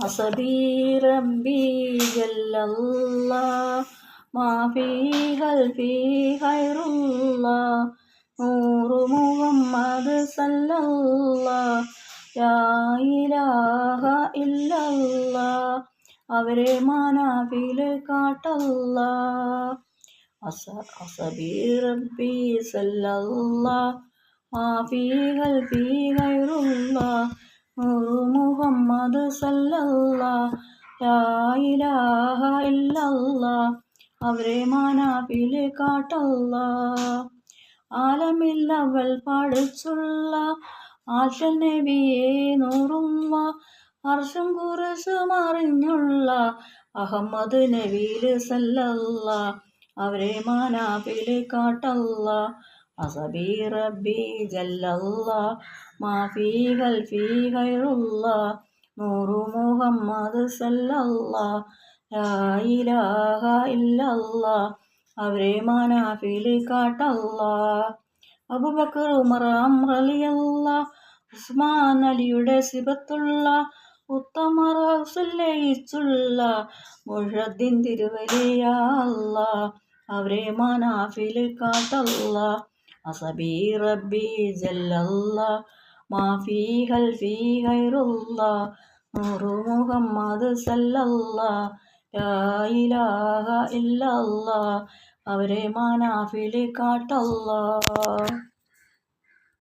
അസബി റബ്ബി ജല്ലല്ലാഹ് മാ ഫീ ഖൽബി ഖൈറുല്ലാഹ് നൂറു മുഹമ്മദ് സല്ലല്ലാഹ് ലാ ഇലാഹ ഇല്ലല്ലാഹ് അവരെ മാനാഫില് കാട്ടല്ലാഹ്. അസബി റബ്ബി സല്ലല്ലാഹ് മാ ഫീ ഖൽബി ഖൈറുല്ലാഹ് നൂറു മുഹമ്മദ് സല്ലല്ലാഹ് ലാ ഇലാഹ ഇല്ലല്ലാഹ് അവരെ മാനാഫില് കാട്ടല്ലാഹ്. ആലമിൽ അവൽ പഠിച്ചുള്ള ആശൽ നബിയെ നൂറുല്ലാഹ് അർശും കുർശും അറിഞ്ഞുള്ള അഹമ്മദ് നബിയില് സല്ലല്ലാഹ് അവരെ മാനാഫില് കാട്ടല്ലാഹ്. അസബി റബ്ബി ജല്ലല്ലാഹ് മാ ഫീ ഖൽബി ഖൈറുല്ലാഹ് നൂറു മുഹമ്മദ് സല്ലല്ലാഹ് ലാ ഇലാഹ ഇല്ലല്ലാഹ് അവരെ മാനാഫില് കാട്ടല്ലാഹ്. അബൂബക്കർ ഉമർ റളിയല്ലാഹ് ഉസ്മാൻ അലിയുടെ സിബത്തുള്ള ഉത്തമർ ലയിച്ചുള്ള മുഹദ്ദിൻ തിരുവലിയ അല്ലാഹ് അവരെ മാനാഫില് കാട്ടല്ലാഹ്. അസബി റബ്ബി ജല്ലല്ലാഹ് മാ ഫീ ഖൽബി ഖൈറുല്ലാഹ് നൂറു മുഹമ്മദ് സല്ലല്ലാഹ് ലാ ഇലാഹ ഇല്ലല്ലാഹ് അവരെ മാനാഫില് കാട്ടല്ലാഹ്.